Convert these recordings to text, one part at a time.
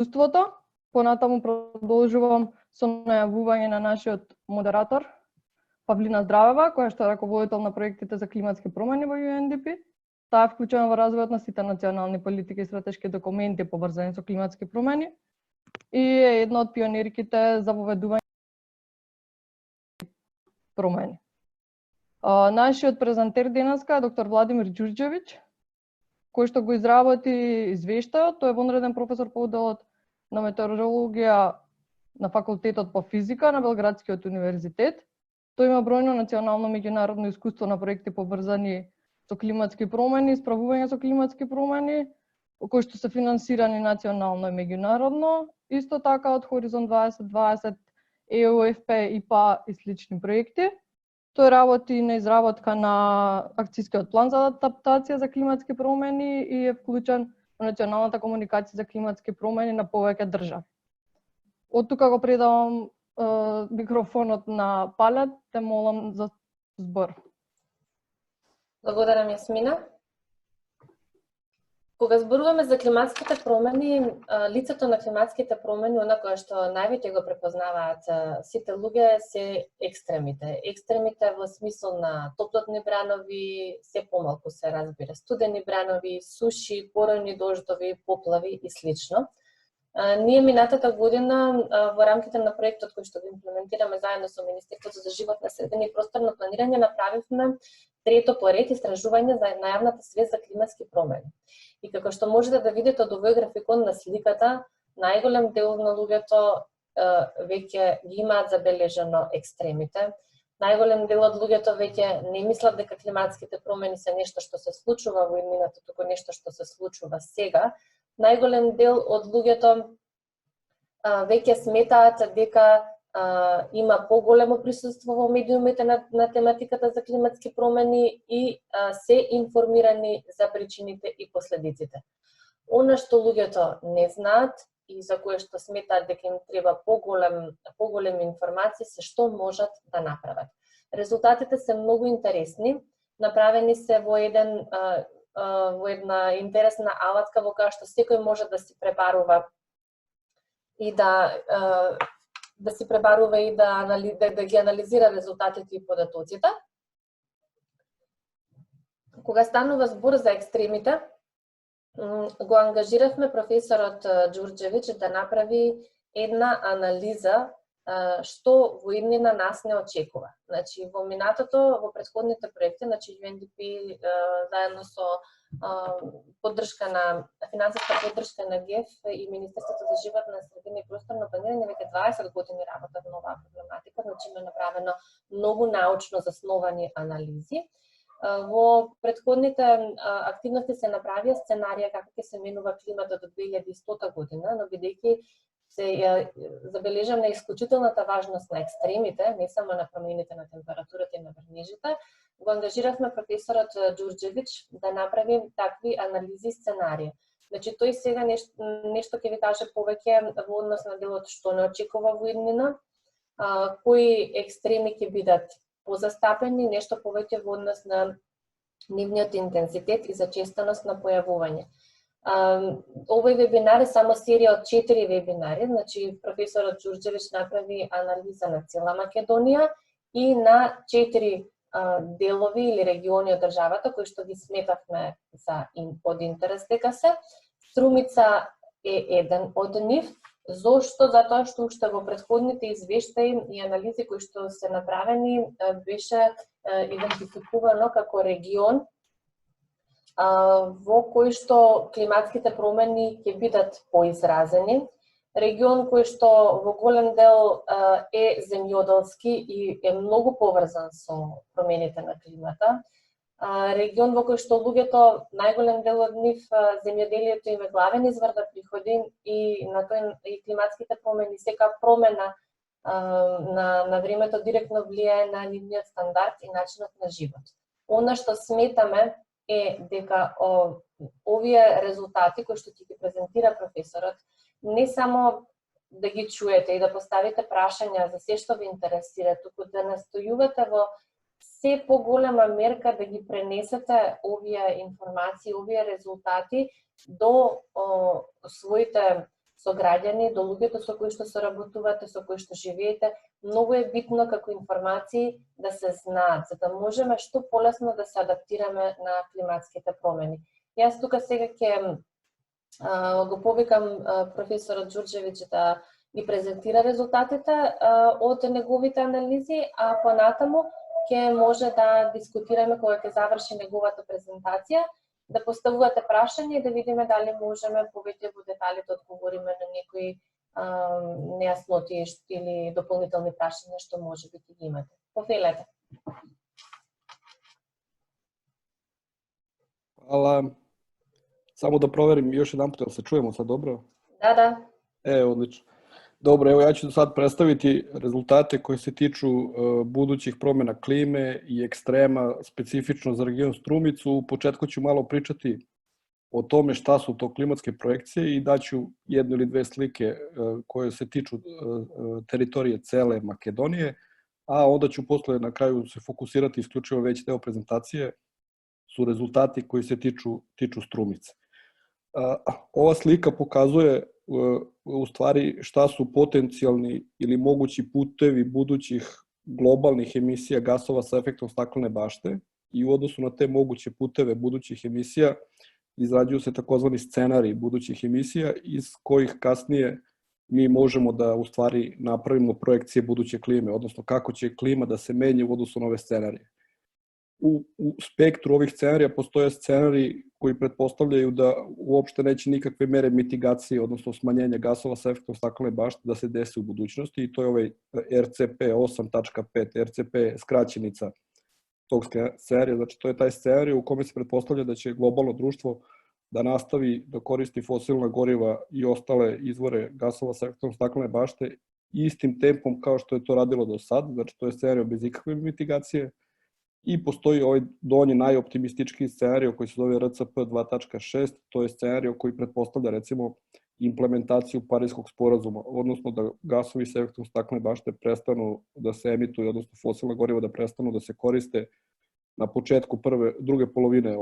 присуството. Понатаму продолжувам со најавување на нашиот модератор, Павлина Здравева, која што е раководител на проектите за климатски промени во UNDP. Таа е вклучена во развојот на сите национални политики и стратешки документи поврзани со климатски промени и е една од пионерките за воведување промени. Нашиот презентер денеска е доктор Владимир Ѓурѓевиќ, кој што го изработи извештајот. Тој е вонреден професор по оделот на метеорологија на факултетот по физика на Белградскиот универзитет. Тој има бројно национално меѓународно искуство на проекти поврзани со климатски промени, справување со климатски промени, кои што се финансирани национално и меѓународно, исто така од Хоризонт 2020, ЕУФП, ИПА и слични проекти. Тој работи на изработка на акцијскиот план за адаптација за климатски промени и е вклучен во националната комуникација за климатски промени на повеќе држави. Од тука го предавам микрофонот на Палет, те молам за збор. Благодарам, Јасмина. Кога зборуваме за климатските промени, лицето на климатските промени, она кое што највеќе го препознаваат сите луѓе, се екстремите. Екстремите во смисол на топлотни бранови, се помалку се разбира, студени бранови, суши, поројни дождови, поплави и слично. Ние минатата година во рамките на проектот кој што го имплементираме заедно со Министерството за животна средина и просторно планирање направивме трето поред истражување за најавната свест за климатски промени. И како што можете да видите од овој графикон на сликата, најголем дел на луѓето веќе ги имаат забележано екстремите. Најголем дел од луѓето веќе не мислат дека климатските промени се нешто што се случува во иднината, туку нешто што се случува сега. Најголем дел од луѓето веќе сметаат дека има поголемо присуство во медиумите на тематиката за климатски промени и се информирани за причините и последиците. Она што луѓето не знаат и за кое што сметаат дека им треба поголеми информации се што можат да направат. Резултатите се многу интересни, направени се во една интересна алатка во која што секој може да си пребарува и да ги анализира резултатите и податоците. Кога станува збор за екстремите, го ангажиравме професорот Ѓурѓевиќ да направи една анализа што во иднина нас не очекува. Значи, во минатото, во претходните проекти, значи UNDP заедно со финансиска поддршка на ГЕФ и Министерството за животна средина и просторно планирање веќе 20 години работат на оваа проблематика, значи има направено многу научно засновани анализи. Во претходните активности се направија сценарија како ќе се менува климата до 2100 година, но бидејќи се забележана исклучителната важност на екстремите, не само на промените на температурата и на врнежите, го ангажиравме професорот Ѓурѓевиќ да направи такви анализи и сценарии. Значи, тој сега нешто ќе ви каже повеќе во однос на делот што не очекува во иднина, кои екстреми ќе бидат позастапени, нешто повеќе во однос на нивниот интензитет и зачестеност на појавување. Овој вебинар е само серија од 4 вебинари, значи професорот Ѓурѓевиќ направи анализа на цела Македонија и на 4 делови или региони од државата кои што ги сметавме за од интерес дека се. Струмица е еден од нив. Зошто? Затоа што уште во претходните извештаи и анализи кои што се направени беше идентификувано како регион во кој што климатските промени ќе бидат поизразени, регион кој што во голем дел е земјоделски и е многу поврзан со промените на климата, регион во кој што луѓето, најголем дел од нив, земјоделието им е главен извор на приходи и на тој и климатските промени, сека промена на времето директно влијае на нивниот стандард и начинот на живот. Она што сметаме е дека овие резултати кои што ќе ги презентира професорот, не само да ги чуете и да поставите прашања за се што ви интересира, туку да настојувате во се поголема мерка да ги пренесете овие информации, овие резултати до своите со граѓани, до луѓето со кои што соработувате, со кои што живеете. Многу е битно како информации да се знаат, за да можеме што полесно да се адаптираме на климатските промени. Јас тука сега ќе го повикам професорот Ѓурѓевиќ да ги презентира резултатите од неговите анализи, а понатаму ќе може да дискутираме кога ќе заврши неговата презентација, да поставувате прашања и да видиме дали можеме повеќе во детали да одговориме на некои нејасноти или дополнителни прашања што може би ги имате. Повелете. Hvala. Samo da proverim još jedan put, jel se čujemo sad dobro? Da. Odlično. Dobro, evo ja ću sad predstaviti rezultate koji se tiču budućih promjena klime i ekstrema specifično za region Strumicu. U početku ću malo pričati o tome šta su to klimatske projekcije i daću jednu ili dve slike koje se tiču teritorije cele Makedonije, a onda ću posle na kraju se fokusirati isključivo veći deo prezentacije su rezultati koji se tiču Strumice. Ova slika pokazuje u stvari šta su potencijalni ili mogući putevi budućih globalnih emisija gasova sa efektom staklene bašte i u odnosu na te moguće puteve budućih emisija izrađuju se takozvani scenariji budućih emisija iz kojih kasnije mi možemo da u stvari napravimo projekcije buduće klime, odnosno kako će klima da se menja u odnosu na ove scenarije. U spektru ovih scenarija postoje scenariji koji pretpostavljaju da uopšte neće nikakve mere mitigacije, odnosno smanjenja gasova sa efektom staklene bašte da se desi u budućnosti i to je ovaj RCP 8.5. RCP je skraćenica tog scenarija, znači to je taj scenarij u kome se pretpostavlja da će globalno društvo da nastavi da koristi fosilna goriva i ostale izvore gasova sa efektom staklene bašte istim tempom kao što je to radilo do sad, znači to je scenarij bez ikakve mitigacije. I postoji ovaj donji najoptimistički scenarij koji se zove RCP 2.6, to je scenarij koji pretpostavlja recimo implementaciju Pariskog sporazuma, odnosno da gasovi sa efektom staklene bašte prestanu da se emituju, odnosno fosilna goriva da prestanu da se koriste na početku druge polovine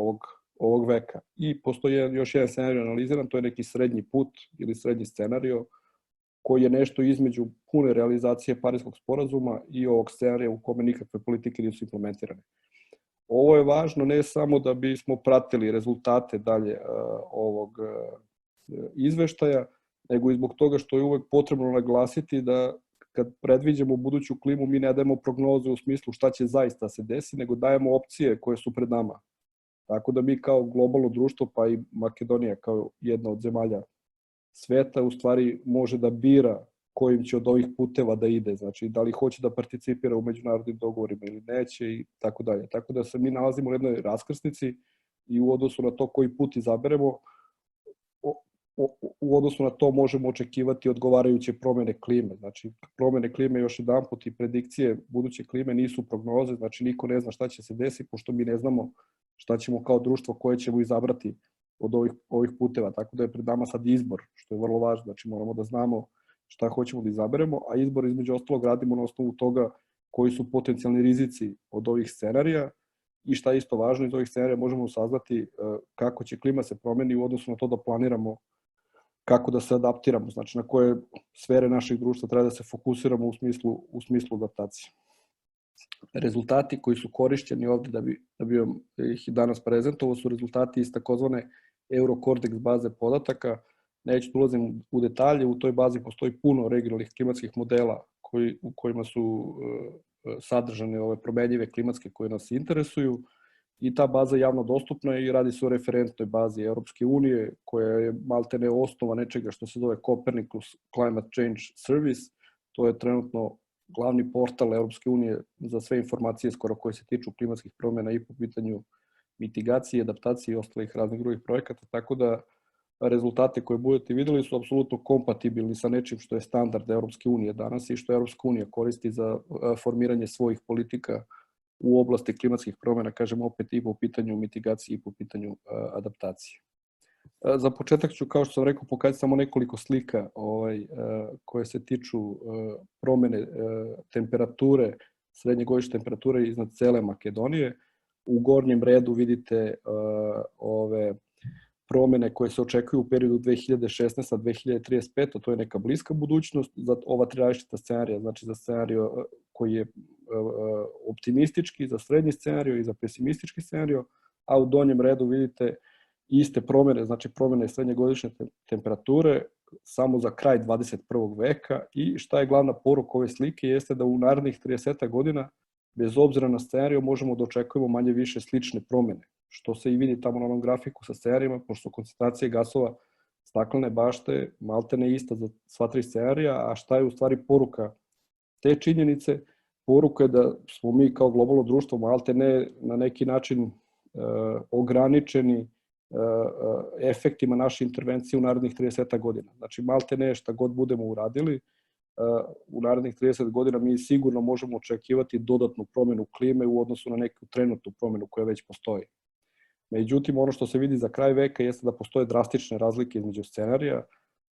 ovog veka. I postoji još jedan scenarij analiziran, to je neki srednji put ili srednji scenarij koji je nešto između pune realizacije Pariskog sporazuma i ovog scenarija u kome nikakve politike nisu implementirane. Ovo je važno ne samo da bismo pratili rezultate dalje ovog izveštaja, nego i zbog toga što je uvek potrebno naglasiti da kad predviđamo buduću klimu mi ne dajemo prognoze u smislu šta će zaista se desi, nego dajemo opcije koje su pred nama. Tako da mi kao globalno društvo, pa i Makedonija kao jedna od zemalja sveta u stvari može da bira kojim će od ovih puteva da ide, znači da li hoće da participira u međunarodnim dogovorima ili neće i tako dalje. Tako da se mi nalazimo u jednoj raskrsnici i u odnosu na to koji put izaberemo, u odnosu na to možemo očekivati odgovarajuće promene klime. Znači promene klime još jedan put i predikcije buduće klime nisu prognoze, znači niko ne zna šta će se desiti pošto mi ne znamo šta ćemo kao društvo koje ćemo izabrati od ovih puteva, tako da je pred nama sad izbor, što je vrlo važno, znači moramo da znamo šta hoćemo da izaberemo, a izbor između ostalog radimo na osnovu toga koji su potencijalni rizici od ovih scenarija i šta je isto važno, iz ovih scenarija možemo saznati kako će klima se promeni u odnosu na to da planiramo kako da se adaptiramo, znači na koje sfere našeg društva treba da se fokusiramo u smislu adaptacije. Rezultati koji su korišćeni ovde da bi vam ih danas prezentovao su rezultati iz takozvane Eurocortex baze podataka. Neću da ulazim u detalje, u toj bazi postoji puno regionalnih klimatskih modela u kojima su sadržane ove promenljive klimatske koje nas interesuju i ta baza je javno dostupna i radi se o referentnoj bazi Europske unije koja je maltene osnova nečega što se zove Copernicus Climate Change Service. To je trenutno glavni portal Europske unije za sve informacije skoro koje se tiču klimatskih promjena i po pitanju mitigacije, adaptacije i ostalih raznih drugih projekata, tako da rezultate koje budete videli su apsolutno kompatibilni sa nečim što je standard Europske unije danas i što Europska unija koristi za formiranje svojih politika u oblasti klimatskih promjena, kažem opet i po pitanju mitigacije i po pitanju adaptacije. Za početak ću, kao što sam rekao, pokazati samo nekoliko slika koje se tiču promene temperature, srednjegodišnje temperature iznad cele Makedonije. U gornjem redu vidite ove promene koje se očekuju u periodu 2016-2035, to je neka bliska budućnost za ova tri različita scenarija, znači za scenario koji je optimistički, za srednji scenario i za pesimistički scenario, a u donjem redu vidite iste promene, znači promene srednjegodišnje temperature samo za kraj 21. veka i šta je glavna poruka ove slike jeste da u narednih 30 godina, bez obzira na scenariju, možemo da očekujemo manje više slične promene, što se i vidi tamo na onom grafiku sa scenarijima, pošto koncentracije gasova staklene bašte maltene ista za sva tri scenarija, a šta je u stvari poruka te činjenice? Poruka je da smo mi kao globalno društvo maltene na neki način ograničeni efektima naše intervencije u narednih 30 godina. Znači, maltene šta god budemo uradili, u narednih 30 godina mi sigurno možemo očekivati dodatnu promenu klime u odnosu na neku trenutnu promenu koja već postoji. Međutim, ono što se vidi za kraj veka jeste da postoje drastične razlike između scenarija.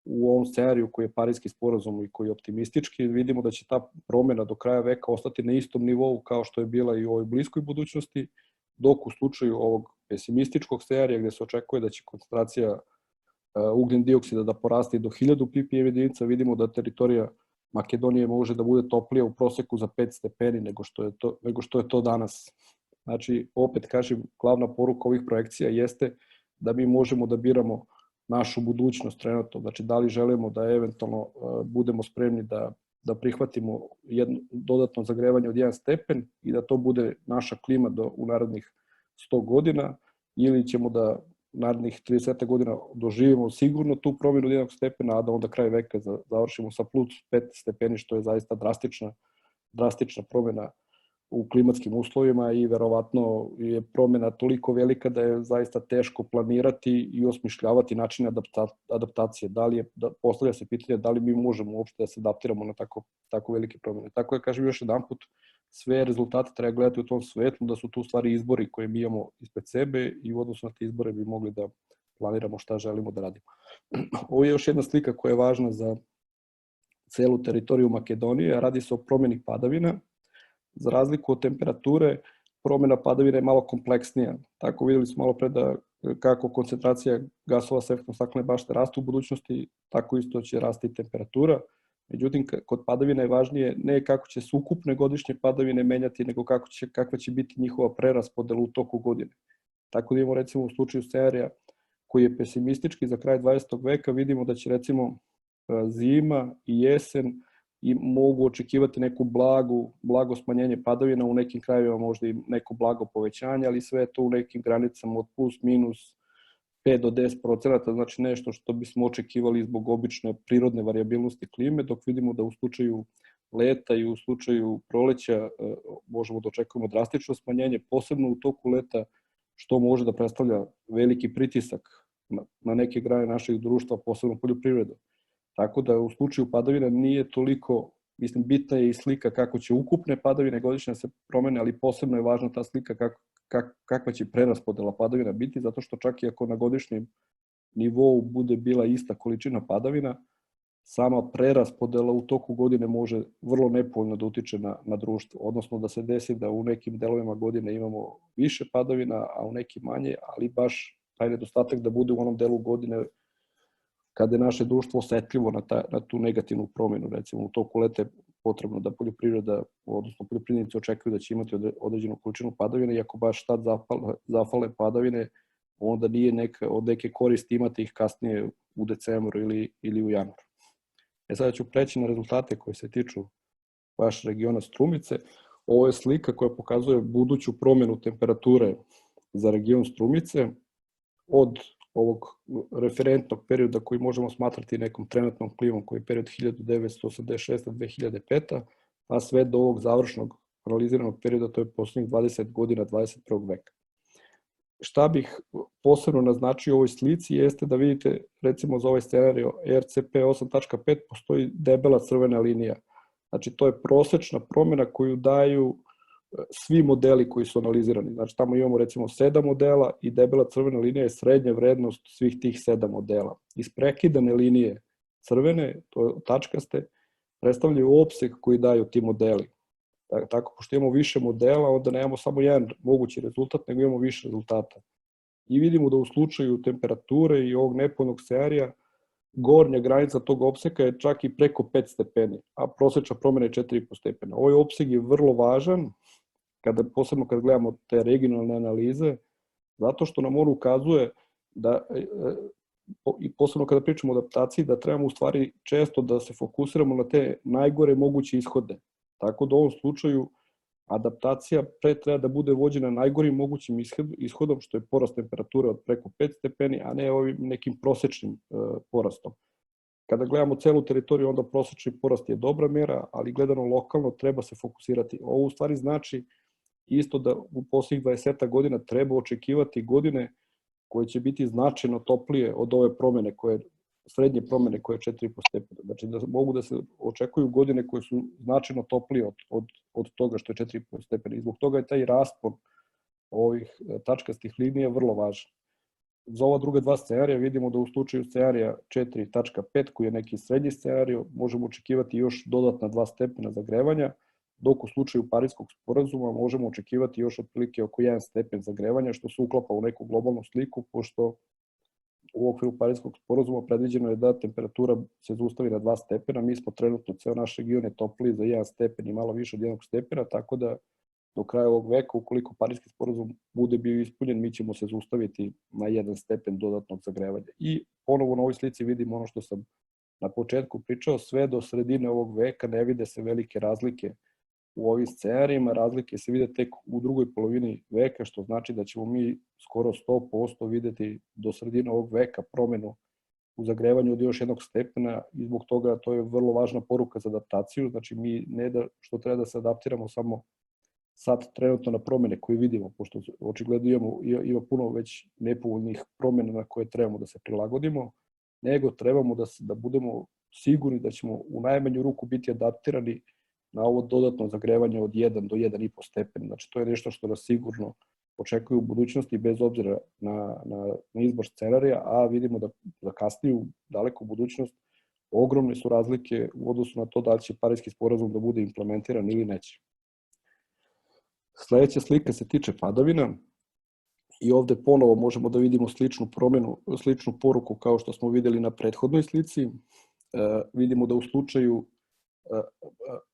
U ovom scenariju koji je Pariski sporazum i koji je optimistički, vidimo da će ta promena do kraja veka ostati na istom nivou kao što je bila i u ovoj bliskoj budućnosti, dok u slučaju ovog pesimističkog scenarija gde se očekuje da će koncentracija ugljen dioksida da poraste do 1000 ppm jedinica, vidimo da teritorija Makedonije može da bude toplija u proseku za 5 stepeni nego što je to danas. Znači, opet kažem, glavna poruka ovih projekcija jeste da mi možemo da biramo našu budućnost trenutno. Znači, da li želimo da eventualno budemo spremni da prihvatimo dodatno zagrevanje od 1 stepen i da to bude naša klima u narednih 100 godina, ili ćemo da narednih 30 godina doživimo sigurno tu promjenu od 1 stepena, a da onda kraj veka završimo sa plus 5 stepeni, što je zaista drastična promjena u klimatskim uslovima i verovatno je promjena toliko velika da je zaista teško planirati i osmišljavati načine adaptacije. Postavlja se pitanje da li mi možemo uopšte da se adaptiramo na tako velike promjene. Tako da kažem još jedan put, sve rezultate treba gledati u tom svetlu, da su tu stvari izbori koje mi imamo ispred sebe i u odnosu na te izbore bi mogli da planiramo šta želimo da radimo. Ovo je još jedna slika koja je važna za celu teritoriju Makedonije, radi se o promjeni padavina. Za razliku od temperature, promjena padavina je malo kompleksnija. Tako videli smo malo pre da kako koncentracija gasova sa efektom staklene bašte raste u budućnosti, tako isto će rasti i temperatura. Međutim, kod padavina je važnije ne kako će se ukupne godišnje padavine menjati, nego kakva će biti njihova preraspodela u toku godine. Tako da imamo recimo u slučaju scenarija koji je pesimistički za kraj 20. veka, vidimo da će recimo zima i jesen i mogu očekivati neku blago smanjenje padavina, u nekim krajevima možda i neko blago povećanje, ali sve je to u nekim granicama od plus minus 5 do 10%, znači nešto što bismo očekivali zbog obične prirodne variabilnosti klime, dok vidimo da u slučaju leta i u slučaju proleća možemo da očekujemo drastično smanjenje, posebno u toku leta, što može da predstavlja veliki pritisak na neke grane našeg društva, posebno poljoprivredu. Tako da u slučaju padavina nije toliko, mislim, bitna je i slika kako će ukupne padavine godišnje se promene, ali posebno je važna ta slika kakva će preraspodela padavina biti, zato što čak i ako na godišnjem nivou bude bila ista količina padavina, sama preraspodela u toku godine može vrlo nepovoljno da utiče na društvo, odnosno da se desi da u nekim delovima godine imamo više padavina, a u nekim manje, ali baš taj nedostatak da bude u onom delu godine kada je naše društvo osetljivo na tu negativnu promjenu. Recimo, u toku leta je potrebno da poljoprivreda, odnosno poljoprivrednici očekuju da će imati određenu količinu padavine i ako baš tad zafale padavine, onda nije od neke koristi imati ih kasnije u decembru ili u januaru. Sada ću preći na rezultate koje se tiču baš regiona Strumice. Ovo je slika koja pokazuje buduću promjenu temperature za region Strumice od ovog referentnog perioda koji možemo smatrati nekom trenutnom klimom, koji je period 1986-2005, a sve do ovog završnog analiziranog perioda, to je poslednjih 20 godina 21. veka. Šta bih posebno naznačio u ovoj slici jeste da vidite, recimo za ovaj scenario RCP 8.5 postoji debela crvena linija. Znači, to je prosečna promjena koju daju svi modeli koji su analizirani. Znači, tamo imamo recimo 7 modela i debela crvena linija je srednja vrednost svih tih 7 modela. Isprekidane linije crvene, to je tačkaste, predstavljaju opseg koji daju ti modeli. Tako, pošto imamo više modela, onda nemamo samo jedan mogući rezultat, nego imamo više rezultata. i vidimo da u slučaju temperature i ovog nepovoljnog scenarija gornja granica tog opsega je čak i preko 5 stepeni, a prosečna promena je 4,5 stepena. Ovaj opseg je vrlo važan, posebno kad gledamo te regionalne analize, zato što nam on ukazuje da, i posebno kada pričamo o adaptaciji, da trebamo u stvari često da se fokusiramo na te najgore moguće ishode. Tako da u ovom slučaju adaptacija pre treba da bude vođena najgorim mogućim ishodom, što je porast temperature od preko 5 stepeni, a ne ovim nekim prosečnim porastom. Kada gledamo celu teritoriju, onda prosečni porast je dobra mera, ali gledano lokalno treba se fokusirati. Ovo u stvari znači isto da u posljednjih 20 godina treba očekivati godine koje će biti značajno toplije od ove promene, srednje promene koje je 4,5 stepena. Znači da mogu da se očekuju godine koje su značajno toplije od toga što je 4,5 stepena. I zbog toga je taj raspon ovih tačkastih linija vrlo važan. Za ova druga dva scenarija vidimo da u slučaju scenarija 4.5, koji je neki srednji scenarij, možemo očekivati još dodatna 2 stepena zagrevanja, dok u slučaju Pariskog sporazuma možemo očekivati još otprilike oko 1 stepen zagrevanja, što se uklapa u neku globalnu sliku, pošto u okviru Pariskog sporazuma predviđeno je da temperatura se zaustavi na 2 stepena, mi smo trenutno, ceo naš region je topliji za 1 stepen i malo više od 1 stepena, tako da do kraja ovog veka, ukoliko Pariski sporazum bude bio ispunjen, mi ćemo se zaustaviti na 1 stepen dodatnog zagrevanja. I ponovo na ovoj slici vidimo ono što sam na početku pričao, sve do sredine ovog veka ne vide se velike razlike u ovim scenarijima, razlike se vide tek u drugoj polovini veka, što znači da ćemo mi skoro 100% videti do sredine ovog veka promenu u zagrevanju od još 1 stepena i zbog toga to je vrlo važna poruka za adaptaciju, znači mi ne da što treba da se adaptiramo samo sad trenutno na promene koje vidimo, pošto očigledno ima puno već nepovoljnih promena na koje trebamo da se prilagodimo, nego trebamo da budemo sigurni da ćemo u najmanju ruku biti adaptirani na ovo dodatno zagrevanje od 1 do 1,5 stepen. Znači, to je nešto što nas sigurno očekuje u budućnosti, bez obzira na izbor scenarija, a vidimo da kasnije u daleku budućnost ogromne su razlike u odnosu na to da li će Pariski sporazum da bude implementiran ili neće. Sledeća slika se tiče padavina i ovde ponovo možemo da vidimo sličnu poruku kao što smo videli na prethodnoj slici. Vidimo da u slučaju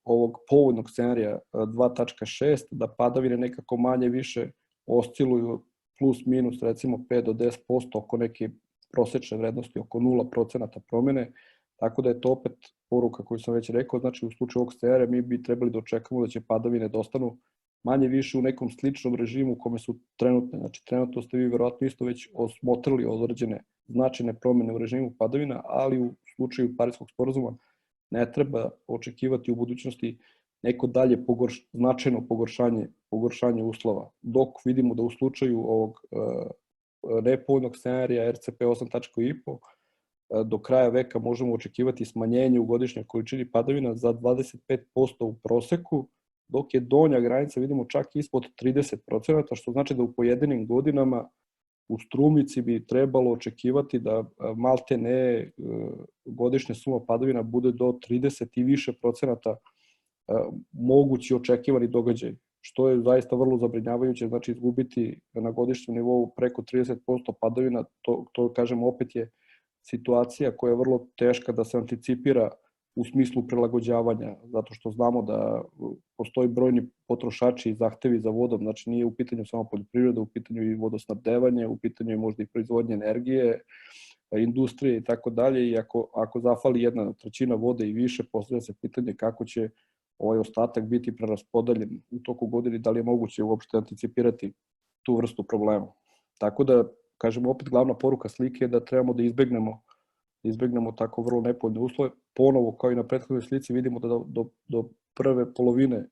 ovog povoljnog scenarija 2.6, da padavine nekako manje više osciluju plus minus recimo 5 do 10% oko neke prosečne vrednosti, oko 0% promene, tako da je to opet poruka koju sam već rekao, znači u slučaju ovog scenarija mi bi trebali da očekamo da će padavine da ostanu manje više u nekom sličnom režimu u kome su trenutne. Znači trenutno ste vi verovatno isto već osmotrili određene značajne promene u režimu padavina, ali u slučaju Pariskog sporazuma ne treba očekivati u budućnosti neko dalje značajno pogoršanje uslova. Dok vidimo da u slučaju ovog nepovoljnog scenarija RCP 8.5 do kraja veka možemo očekivati smanjenje u godišnjoj količini padavina za 25% u proseku, dok je donja granica vidimo čak ispod 30%, što znači da u pojedinim godinama u strumici bi trebalo očekivati da malte ne godišnja suma padavina bude do 30 i više procenata mogući očekivani događaj, što je zaista vrlo zabrinjavajuće, znači izgubiti na godišnjem nivou preko 30% padavina, to kažem opet je situacija koja je vrlo teška da se anticipira u smislu prilagođavanja, zato što znamo da postoji brojni potrošači i zahtevi za vodom, znači nije u pitanju samo poljoprivreda, u pitanju i vodosnabdevanje, u pitanju je možda i proizvodnje energije, industrije i tako dalje, i ako zafali 1/3 vode i više, postavlja se pitanje kako će ovaj ostatak biti preraspodeljen u toku godine, da li je moguće uopšte anticipirati tu vrstu problema. Tako da, kažemo opet, glavna poruka slike je da trebamo da izbegnemo tako vrlo nepovoljne uslove. Ponovo, kao i na prethodnoj slici, vidimo da do prve polovine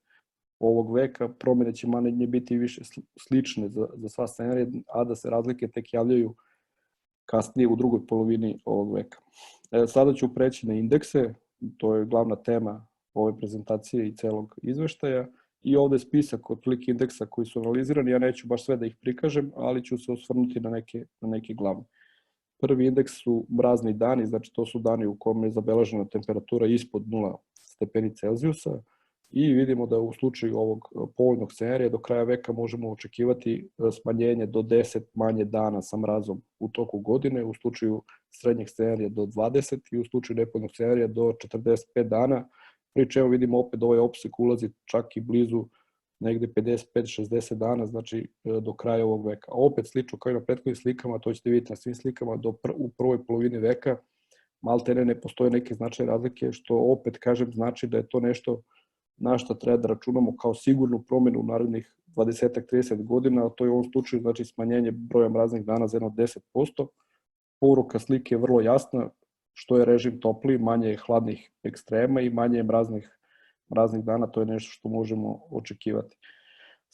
ovog veka promene će manje biti više slične za sva scenarija, a da se razlike tek javljaju kasnije u drugoj polovini ovog veka. Sada ću preći na indekse, to je glavna tema ove prezentacije i celog izveštaja, i ovde je spisak otprilike indeksa koji su analizirani, ja neću baš sve da ih prikažem, ali ću se osvrnuti na neke glavne. Prvi indeks su mrazni dani, znači to su dani u kome je zabeležena temperatura ispod 0 stepeni Celzijusa. i vidimo da u slučaju ovog povoljnog scenarija do kraja veka možemo očekivati smanjenje do 10 manje dana sa mrazom u toku godine, u slučaju srednjeg scenarija do 20 i u slučaju nepovoljnog scenarija do 45 dana, pri čemu vidimo opet da ovaj opsek ulazi čak i blizu negde 55-60 dana, znači do kraja ovog veka. A opet slično kao i na prethodnim slikama, to ćete vidjeti na svim slikama, u prvoj polovini veka maltene ne postoje neke značajne razlike, što opet, kažem, znači da je to nešto na što treba da računamo kao sigurnu promenu u narednih 20-30 godina, a to je u ovom slučaju znači smanjenje broja mraznih dana za jedno 10%. Poruka slike je vrlo jasna, što je režim topliji, manje je hladnih ekstrema i manje je mraznih dana, to je nešto što možemo očekivati.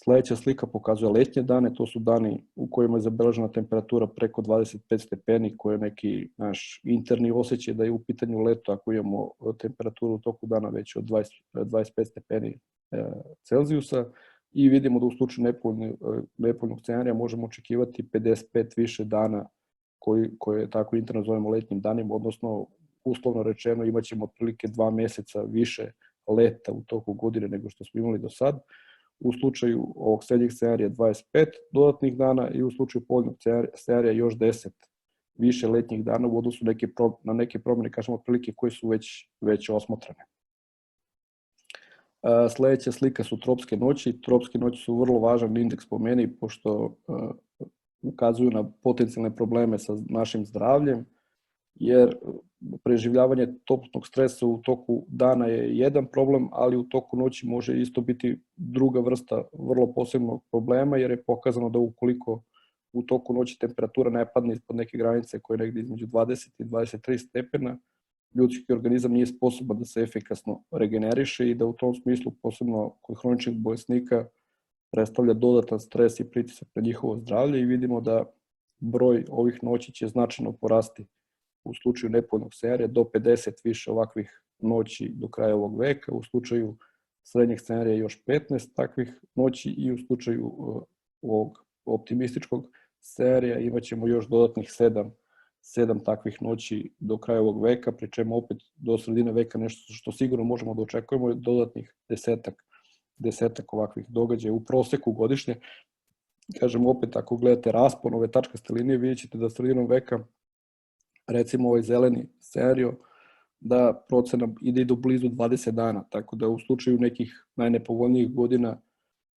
Sledeća slika pokazuje letnje dane, to su dani u kojima je zabeležena temperatura preko 25 stepeni, koji je neki naš interni osjećaj da je u pitanju leto ako imamo temperaturu u toku dana već od 25 stepeni Celzijusa i vidimo da u slučaju nepovoljnog scenarija možemo očekivati 55 više dana koje tako interno zovemo letnjim danima, odnosno uslovno rečeno imaćemo otprilike 2 meseca više leta u toku godine nego što smo imali do sad. U slučaju ovog srednjeg scenarija 25 dodatnih dana i u slučaju povoljnog scenarija još 10 više letnjih dana u odnosu na neke promene, kažemo otprilike, koje su već osmotrane. Sledeća slika su tropske noći. Tropske noći su vrlo važan indeks po meni, pošto ukazuju na potencijalne probleme sa našim zdravljem, jer preživljavanje toplotnog stresa u toku dana je jedan problem, ali u toku noći može isto biti druga vrsta vrlo posebnog problema, jer je pokazano da ukoliko u toku noći temperatura ne padne ispod neke granice koja je negde između 20 i 23 stepena, ljudski organizam nije sposoban da se efikasno regeneriše i da u tom smislu, posebno kod hroničnih bolesnika, predstavlja dodatan stres i pritisak na njihovo zdravlje i vidimo da broj ovih noći će značajno porasti u slučaju nepovoljnog scenarija do 50 više ovakvih noći do kraja ovog veka, u slučaju srednjeg scenarija još 15 takvih noći i u slučaju ovog optimističkog scenarija imaćemo još dodatnih 7 takvih noći do kraja ovog veka, pri čemu opet do sredine veka nešto što sigurno možemo da očekujemo je dodatnih desetak ovakvih događaja u proseku godišnje. Kažem opet, ako gledate raspon ove tačkaste linije, vidjet ćete da sredinom veka, recimo ovaj zeleni scenario, da procena ide i do blizu 20 dana, tako da u slučaju nekih najnepovoljnijih godina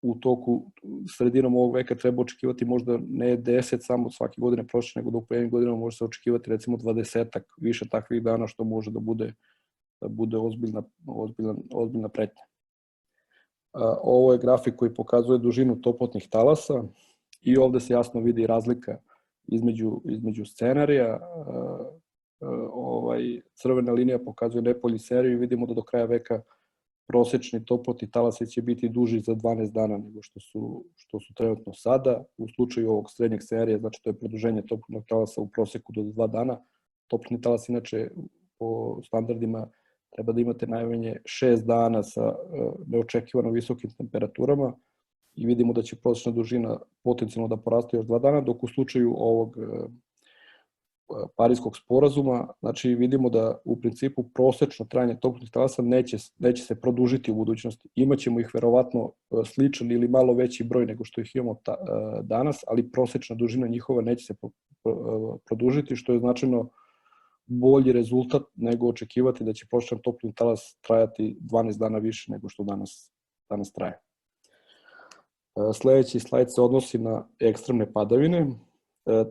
u toku sredinom ovog veka treba očekivati možda ne 10 samo svake godine prošle, nego da u pojedinim godinama može se očekivati recimo 20-ak više takvih dana, što može da bude ozbiljna pretnja. Ovo je grafik koji pokazuje dužinu toplotnih talasa i ovde se jasno vidi razlika između scenarija. Crvena linija pokazuje nepovoljni scenarij i vidimo da do kraja veka prosečni toplotni talasi će biti duži za 12 dana nego što su trenutno sada. U slučaju ovog srednjeg scenarija, znači to je produženje toplotnog talasa u proseku do 2 dana. Toplotni talas inače po standardima treba da imate najmanje 6 dana sa neočekivano visokim temperaturama i vidimo da će prosečna dužina potencijalno da poraste još 2 dana, dok u slučaju ovog Pariskog sporazuma, znači vidimo da u principu prosečno trajanje toplotnih talasa neće se produžiti u budućnosti. Imaćemo ih verovatno sličan ili malo veći broj nego što ih imamo danas, ali prosečna dužina njihova neće se produžiti, što je značajno bolji rezultat nego očekivati da će prosečan toplotni talas trajati 12 dana više nego što danas traje. Sledeći slajd se odnosi na ekstremne padavine.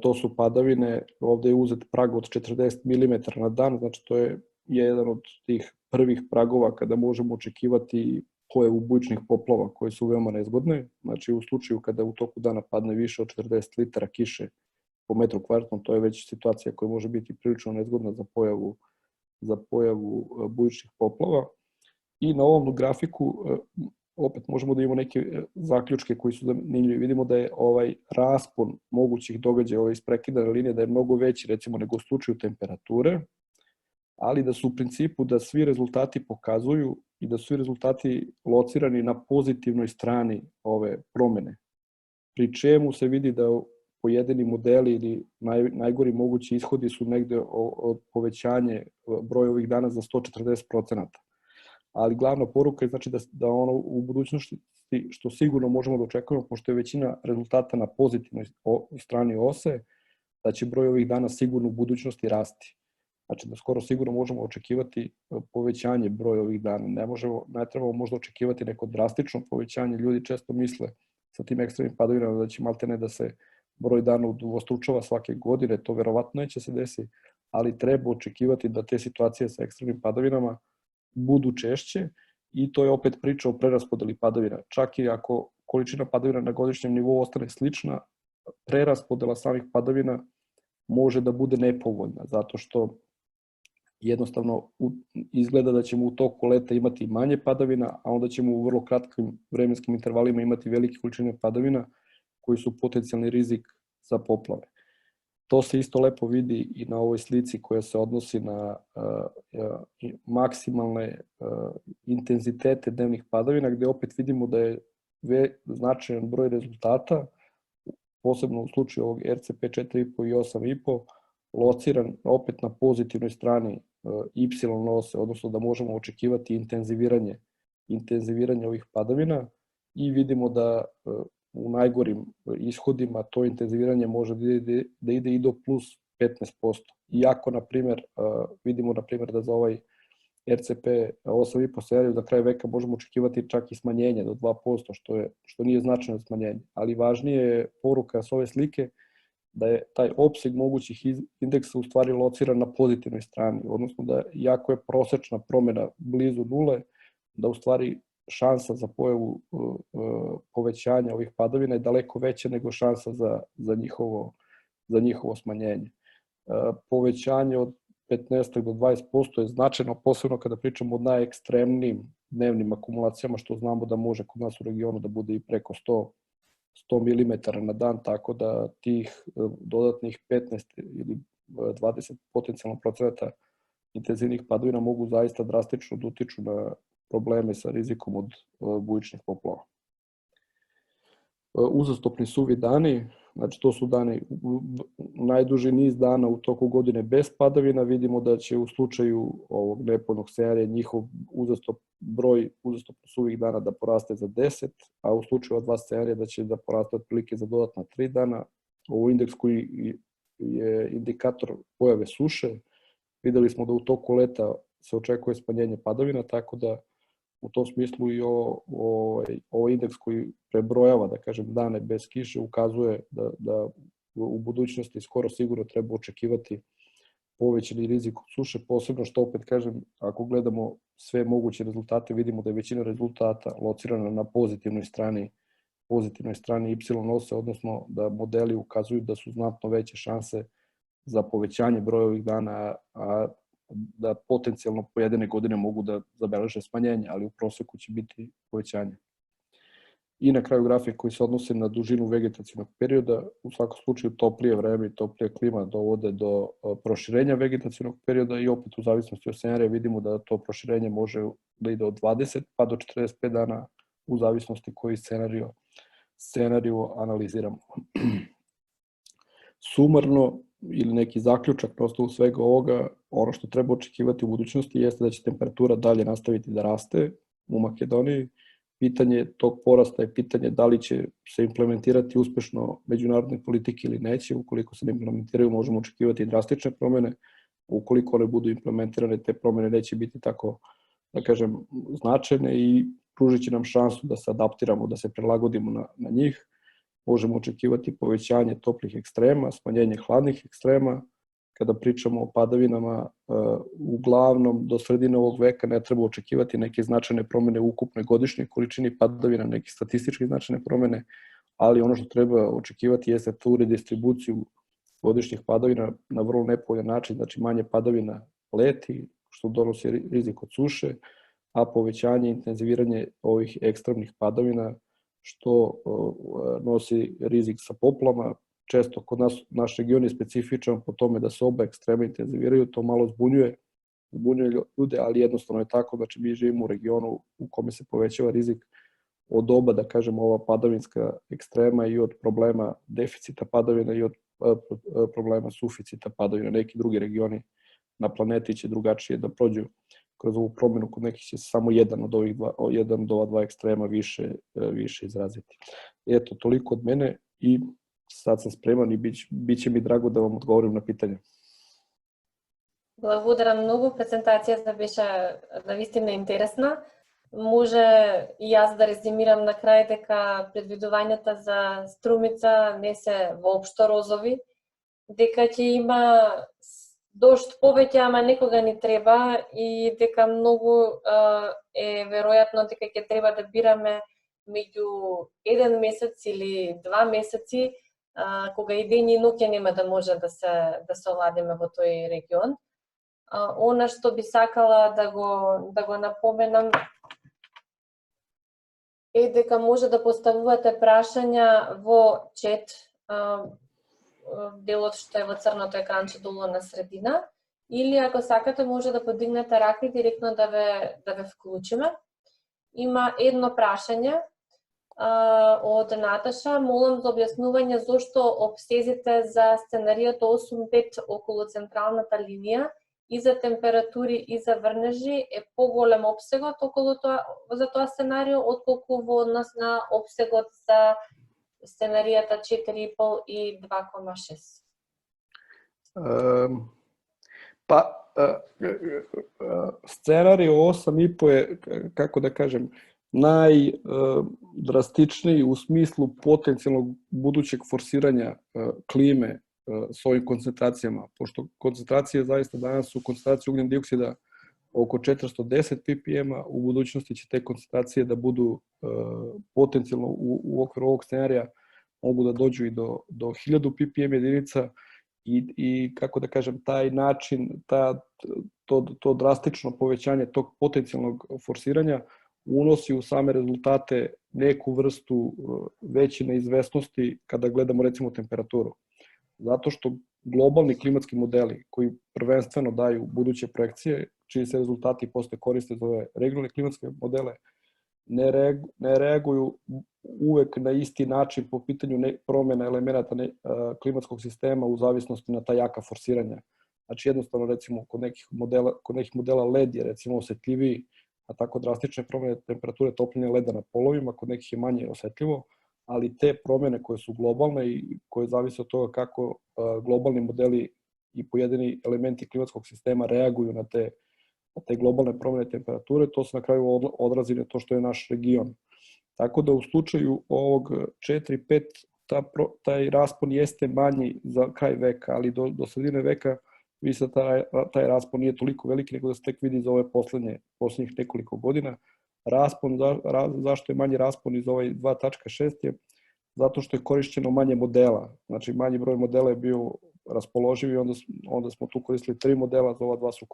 To su padavine, ovde je uzet prag od 40 mm na dan, znači to je jedan od tih prvih pragova kada možemo očekivati pojavu bujičnih poplava koje su veoma nezgodne. Znači u slučaju kada u toku dana padne više od 40 litara kiše po metru kvadratnom, to je već situacija koja može biti prilično nezgodna za pojavu bujičnih poplava. I na ovom grafiku opet možemo da imamo neke zaključke koji su zanimljivi. Vidimo da je ovaj raspon mogućih događaja iz prekidane linije da je mnogo veći recimo nego u slučaju temperature, ali da su u principu da svi rezultati pokazuju i da su svi rezultati locirani na pozitivnoj strani ove promene. Pri čemu se vidi da pojedini modeli ili najgori mogući ishodi su negde od povećanje broja ovih dana za 140%. ali glavna poruka je znači da ono u budućnosti, što sigurno možemo da očekujemo, pošto je većina rezultata na pozitivnoj strani ose, da će broj ovih dana sigurno u budućnosti rasti. Znači da skoro sigurno možemo očekivati povećanje broja ovih dana. Ne trebamo možda očekivati neko drastično povećanje. Ljudi često misle sa tim ekstremnim padavinama da će maltene da se broj dana udvostručava svake godine, to verovatno neće se desiti, ali treba očekivati da te situacije sa ekstremnim padavinama budu češće i to je opet priča o preraspodeli padavina. Čak i ako količina padavina na godišnjem nivou ostane slična, preraspodela samih padavina može da bude nepovoljna, zato što jednostavno izgleda da ćemo u toku leta imati manje padavina, a onda ćemo u vrlo kratkim vremenskim intervalima imati velike količine padavina koji su potencijalni rizik za poplave. To se isto lepo vidi i na ovoj slici koja se odnosi na maksimalne intenzitete dnevnih padavina, gde opet vidimo da je značajan broj rezultata, posebno u slučaju ovog RCP 4,5 i 8,5, lociran opet na pozitivnoj strani Y ose, odnosno da možemo očekivati intenziviranje ovih padavina i vidimo da u najgorim ishodima to intenziviranje može da ide i do plus 15%. Iako, na primjer, vidimo da za ovaj RCP 8,5 seriju za kraj veka možemo očekivati čak i smanjenje do 2%, što nije značajno smanjenje. Ali važnije je poruka s ove slike da je taj opseg mogućih indeksa u stvari lociran na pozitivnoj strani, odnosno da iako je prosečna promjena blizu nule, da u stvari šansa za pojavu povećanja ovih padavina je daleko veća nego šansa za njihovo smanjenje. Povećanje od 15 do 20% je značajno, posebno kada pričamo o najekstremnijim dnevnim akumulacijama, što znamo da može kod nas u regionu da bude i preko 100 mm na dan, tako da tih dodatnih 15 ili 20 potencijalno procenata intenzivnih padavina mogu zaista drastično da utiču na probleme sa rizikom od bujičnih poplava. Uzastopni suvi dani, znači to su dani, najduži niz dana u toku godine bez padavina, vidimo da će u slučaju ovog nepoljnog scenarija njihov broj uzastopno suvih dana da poraste za 10, a u slučaju od 2 scenarija da će da poraste otprilike za dodatna 3 dana. Ovo indeks koji je indikator pojave suše, videli smo da u toku leta se očekuje smanjenje padavina, tako da u tom smislu i ovaj indeks koji prebrojava, da kažem, dane bez kiše ukazuje da u budućnosti skoro sigurno treba očekivati povećani rizik od suše, posebno što opet kažem, ako gledamo sve moguće rezultate, vidimo da je većina rezultata locirana na pozitivnoj strani Y ose, odnosno da modeli ukazuju da su znatno veće šanse za povećanje broja ovih dana, a da potencijalno pojedine godine mogu da zabeleže smanjenje, ali u proseku će biti povećanje. I na kraju grafik koji se odnose na dužinu vegetacionog perioda, u svakom slučaju toplije vreme i toplija klima dovode do proširenja vegetacionog perioda i opet u zavisnosti od scenarija vidimo da to proširenje može da ide od 20 pa do 45 dana u zavisnosti koji scenariju analiziramo. Sumarno ili neki zaključak na osnovu svega ovoga, ono što treba očekivati u budućnosti jeste da će temperatura dalje nastaviti da raste u Makedoniji. Pitanje tog porasta je pitanje da li će se implementirati uspešno međunarodne politike ili neće. Ukoliko se ne implementiraju, možemo očekivati drastične promene. Ukoliko one budu implementirane, te promene neće biti tako, da kažem, značajne i pružit će nam šansu da se adaptiramo, da se prilagodimo na njih. Možemo očekivati povećanje toplih ekstrema, smanjenje hladnih ekstrema. Kada pričamo o padavinama, uglavnom do sredine ovog veka ne treba očekivati neke značajne promene u ukupnoj godišnjoj količini padavina, neke statistički značajne promene, ali ono što treba očekivati jeste tu redistribuciju godišnjih padavina na vrlo nepovoljan način, znači manje padavina leti, što donosi rizik od suše, a povećanje i intenziviranje ovih ekstremnih padavina, što nosi rizik sa poplama. Često kod nas, naš region je specifičan po tome da se oba ekstrema intenziviraju, to malo zbunjuje ljude, ali jednostavno je tako, znači mi živimo u regionu u kome se povećava rizik od oba, da kažemo, ova padavinska ekstrema i od problema deficita padavina i od problema suficita padavina. Neki drugi regioni na planeti će drugačije da prođu kroz ovu promjenu kod nekih će se samo jedan od ova dva ekstrema više izraziti. Eto, toliko od mene i sad sam spreman i bit će mi drago da vam odgovorim na pitanje. Благодарам многу, презентацијата беше навистина интересна. Може и јас да резимирам на крај дека предвидувањата за Струмица не се воопшто розови, дека ќе има дожд повеќе, ама некога ни треба и дека многу е веројатно дека ќе треба да бираме меѓу 1 месец или 2 месеци, кога и ден и ноќе нема да може да се оладиме во тој регион. Она што би сакала да го напоменам е дека може да поставувате прашања во чет, делот што е во црното екранче долу на средина, или ако сакате може да подигнете рака и директно да ве вклучиме. Има едно прашање од Наташа. Молам за објаснување зошто обсезите за сценаријата 8.5 околу централната линија и за температури и за врнежи е поголем обсегот околу за тоа сценарио, отколку во однос на обсегот за сценаријата 4,5 и 2,6? Scenario 8,5 je, kako da kažem, najdrastičniji u smislu potencijalnog budućeg forsiranja klime s ovim koncentracijama, pošto koncentracije zaista danas su koncentracije ugljen dioksida oko 410 ppm, u budućnosti će te koncentracije da budu potencijalno u okviru ovog scenarija mogu da dođu i do 1000 ppm jedinica i kako da kažem, taj način, to drastično povećanje tog potencijalnog forsiranja unosi u same rezultate neku vrstu veće neizvesnosti kada gledamo recimo temperaturu. Zato što globalni klimatski modeli koji prvenstveno daju buduće projekcije, čiji se rezultati posle koriste za ove regionalne klimatske modele, ne reaguju uvek na isti način po pitanju promjena elemenata klimatskog sistema u zavisnosti na ta jaka forsiranja. Znači jednostavno recimo kod nekih modela led je recimo osetljiviji na tako drastične promjene temperature topljenja leda na polovima, kod nekih je manje osetljivo, ali te promjene koje su globalne i koje zavise od toga kako globalni modeli i pojedini elementi klimatskog sistema reaguju na te globalne promjene temperature, to se na kraju odrazi na to što je naš region. Tako da u slučaju ovog 4-5 taj raspon jeste manji za kraj veka, ali do sredine veka vi se taj raspon nije toliko veliki nego da se tek vidi za ove poslednjih nekoliko godina. Zašto je manji raspon iz ovaj 2.6 je zato što je korišćeno manje modela. Znači manji broj modela je bio raspoloživ i onda smo tu koristili 3 modela, za ova 2 su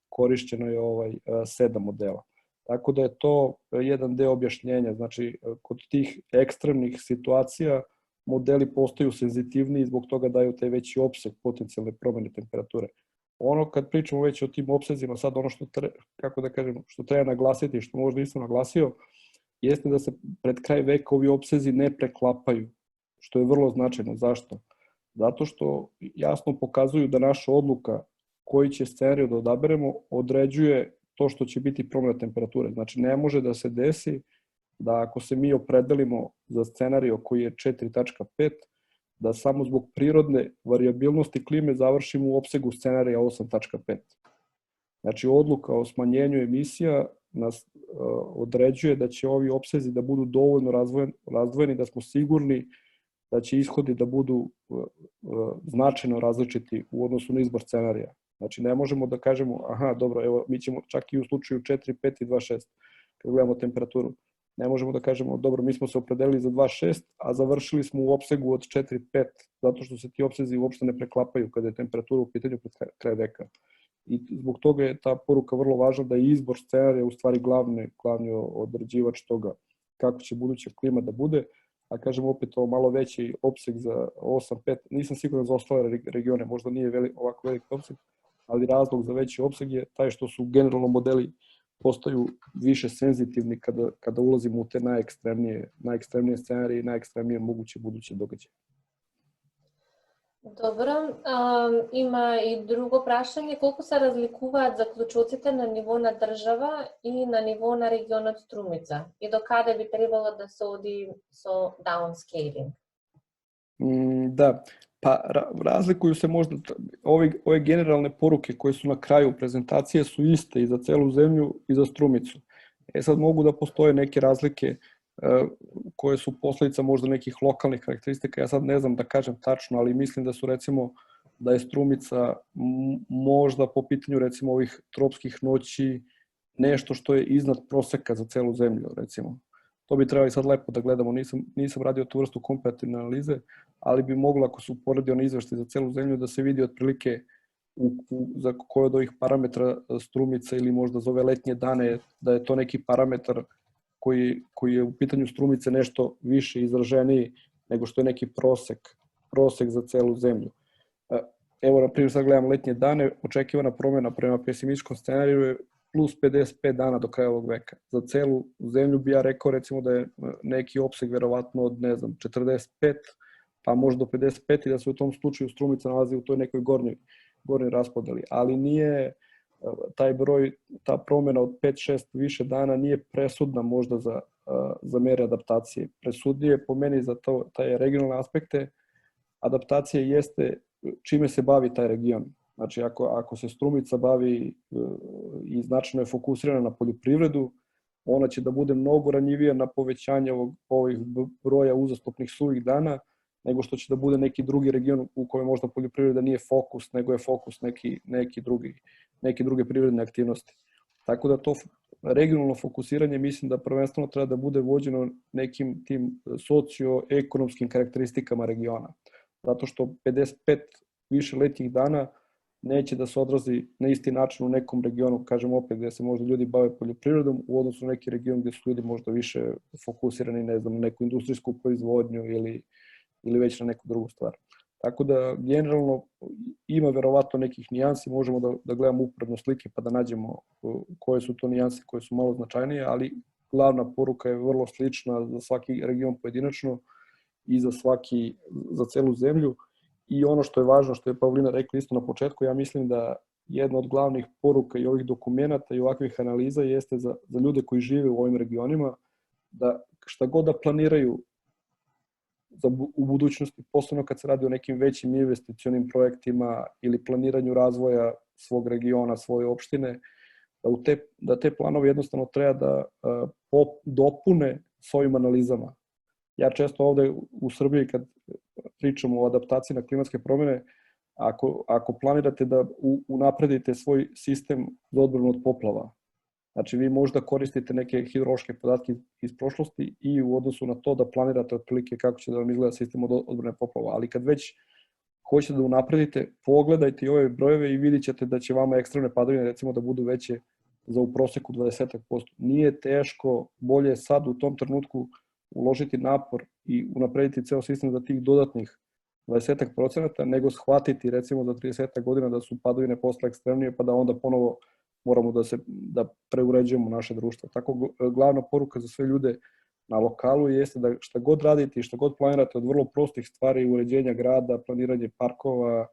korišćeno je 7 modela. Tako da je to jedan deo objašnjenja. Znači kod tih ekstremnih situacija modeli postaju senzitivniji i zbog toga daju taj veći opseg potencijalne promjene temperature. Ono kad pričamo već o tim opsezima, sad ono što treba naglasiti, što možda nisam naglasio, jeste da se pred kraj veka ovi opsezi ne preklapaju, što je vrlo značajno. Zašto? Zato što jasno pokazuju da naša odluka koji će scenarij da odaberemo određuje to što će biti promjena temperature. Znači ne može da se desi da ako se mi opredelimo za scenario koji je 4.5, da samo zbog prirodne variabilnosti klime završimo u opsegu scenarija 8.5. Znači odluka o smanjenju emisija nas određuje da će ovi opsezi da budu dovoljno razdvojeni, da smo sigurni da će ishodi da budu značajno različiti u odnosu na izbor scenarija. Znači ne možemo da kažemo, aha, dobro, evo, mi ćemo čak i u slučaju 4, 5 i 2.6, kad gledamo temperaturu, ne možemo da kažemo, dobro, mi smo se opredelili za 2.6, a završili smo u opsegu od 4.5, zato što se ti opsezi uopšte ne preklapaju kada je temperatura u pitanju pred kraj veka. I zbog toga je ta poruka vrlo važna da je izbor scenarija u stvari glavni određivač toga kako će buduća klima da bude, a kažem opet ovo malo veći opseg za 8.5, nisam siguran za ostale regione, možda nije ovako veliki opseg, ali razlog za veći opseg je taj što su generalno modeli postaju više senzitivni kada ulazimo u te najekstremnije scenarije i najekstremnije moguće buduće događaje. Добро, има и друго прашање, колку се разликуваат заклучоците на ниво на држава и на ниво на регионот Струмица и до каде би требало да се оди со downscaling? Da, pa razlikuju se možda, ove generalne poruke koje su na kraju prezentacije su iste i za celu zemlju i za Strumicu. Sad mogu da postoje neke razlike koje su posledica možda nekih lokalnih karakteristika, ja sad ne znam da kažem tačno, ali mislim da su recimo da je Strumica možda po pitanju recimo ovih tropskih noći nešto što je iznad proseka za celu zemlju recimo. To bi trebali sad lepo da gledamo, nisam radio tu vrstu komparativne analize, ali bi moglo ako se uporedi on izveštaj za celu zemlju da se vidi otprilike za koje od ovih parametra Strumica ili možda za ove letnje dane da je to neki parametar koji je u pitanju Strumice nešto više izraženiji nego što je neki prosek za celu zemlju. Evo, na primjer, sad gledam letnje dane, očekivana promjena prema pesimističkom scenariju je plus 55 dana do kraja ovog veka. Za celu zemlju bi ja rekao recimo da je neki opseg verovatno od, ne znam, 45, pa možda do 55 i da se u tom slučaju Strumica nalazi u toj nekoj gornjoj raspodeli. Ali nije taj broj, ta promjena od 5-6 više dana nije presudna možda za mere adaptacije. Presudnije po meni za taj regionalne aspekte adaptacije jeste čime se bavi taj region. Znači, ako se Strumica bavi i značajno je fokusirana na poljoprivredu, ona će da bude mnogo ranjivija na povećanje ovih broja uzastopnih suvih dana, nego što će da bude neki drugi region u kojem možda poljoprivreda nije fokus, nego je fokus neke druge privredne aktivnosti. Tako da to regionalno fokusiranje mislim da prvenstveno treba da bude vođeno nekim tim socioekonomskim karakteristikama regiona. Zato što 55 više letnjih dana neće da se odrazi na isti način u nekom regionu, kažem opet, gde se možda ljudi bave poljoprivredom u odnosu na neki region gde su ljudi možda više fokusirani, ne znam, na neku industrijsku proizvodnju ili već na neku drugu stvar. Tako da, generalno, ima verovatno nekih nijansi, možemo da gledamo uporedno slike pa da nađemo koje su to nijanse koje su malo značajnije, ali glavna poruka je vrlo slična za svaki region pojedinačno i za celu zemlju. I ono što je važno, što je Paulina rekla isto na početku, ja mislim da jedna od glavnih poruka i ovih dokumenata i ovakvih analiza jeste za ljude koji žive u ovim regionima, da šta god da planiraju u budućnosti, posebno kad se radi o nekim većim investicionim projektima ili planiranju razvoja svog regiona, svoje opštine, da te planove jednostavno treba da dopune s ovim analizama. Ja često ovde u Srbiji kad pričamo o adaptaciji na klimatske promjene, ako planirate da unapredite svoj sistem za odbranu od poplava, znači vi možda koristite neke hidrološke podatke iz prošlosti i u odnosu na to da planirate otprilike kako će da vam izgleda sistem od odbrane poplava, ali kad već hoćete da unapredite, pogledajte i ove brojeve i vidit ćete da će vama ekstremne padavine recimo da budu veće za u proseku 20%. Nije teško, bolje sad u tom trenutku uložiti napor i unaprediti ceo sistem za tih dodatnih 20% nego shvatiti recimo za 30 godina da su padavine postale ekstremnije pa da onda ponovo moramo da preuređujemo naše društvo. Tako glavna poruka za sve ljude na lokalu jeste da šta god radite i šta god planirate od vrlo prostih stvari, uređenja grada, planiranje parkova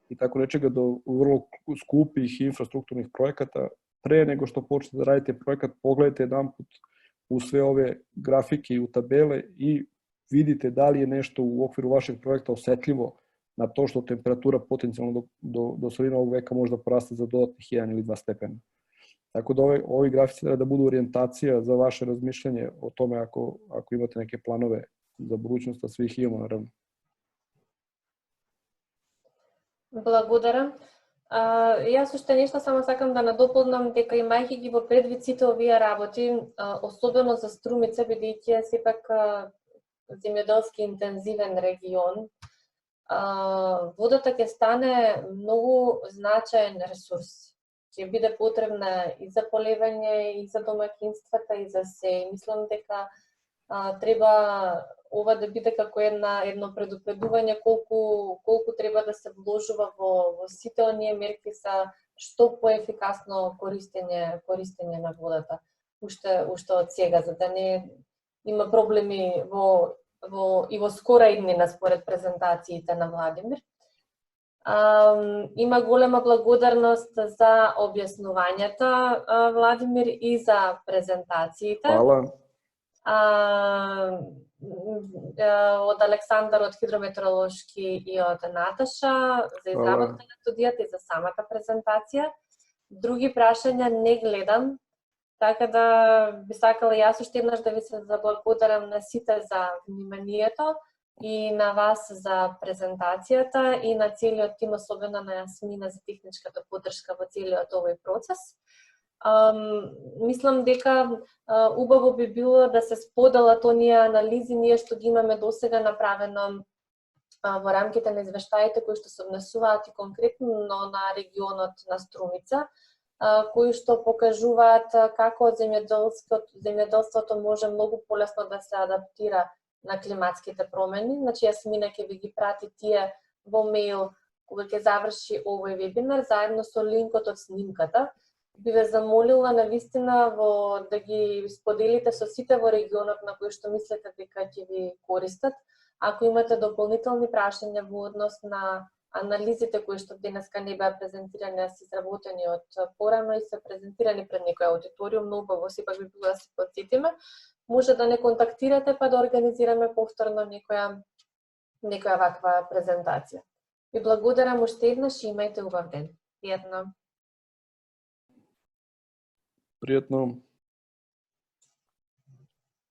i tako nečega do vrlo skupih infrastrukturnih projekata, pre nego što počnete da radite projekat, pogledajte jedanput u sve ove grafike i u tabele i vidite da li je nešto u okviru vašeg projekta osetljivo na to što temperatura potencijalno do sredine ovog veka možda poraste za dodatnih 1 ili 2 stepena. Tako da ovi grafici treba da budu orijentacija za vaše razmišljanje o tome ako imate neke planove za budućnost, a svi ih imamo naravno. Благодарам. Јас уште нешто само сакам да надополнам дека имајќи ги во предвид сите овие работи, особено за Струмица, бидејќи е сепак земјоделски интензивен регион, водата ќе стане многу значаен ресурс. Ќе биде потребна и за полевање, и за домаќинствата, и за се. Мислам дека треба ова да биде како едно предупредување колку треба да се вложува во сите оние мерки за што поефикасно користење на водата уште од сега, за да не има проблеми и во скора иднина според презентациите на Владимир. Има голема благодарност за објаснувањата, Владимир, и за презентациите. Hvala. Од Александар од Хидрометеоролошки и од Наташа за изработка на студијата и за самата презентација. Други прашања не гледам, така да би сакала јас уште еднаш да ви се заблагодарам на сите за вниманието и на вас за презентацијата и на целиот тим, особено на Јасмина за техничката поддршка во целиот овој процес. Мислам дека убаво би било да се споделат оние анализи ние што ги имаме досега направено во рамките на извештаите кои што се однесуваат и конкретно на регионот на Струмица, кои што покажуваат како земјоделството може многу полесно да се адаптира на климатските промени. Значи, Јасмина ќе ви ги прати тие во мејл кога ќе заврши овој вебинар, заедно со линкот од снимката. Би ве замолила навистина да ги споделите со сите во регионот на кои што мислите дека ќе ви користат. Ако имате дополнителни прашања во однос на анализите кои што денеска не беа презентирани, а се изработени од порано и се презентирани пред некој аудиториум, но убаво сепак би било да се потсетиме, може да не контактирате па да организираме повторно некоја ваква презентација. Ви благодарам уште еднаш и имајте убав ден. Пријатно. Пријатно.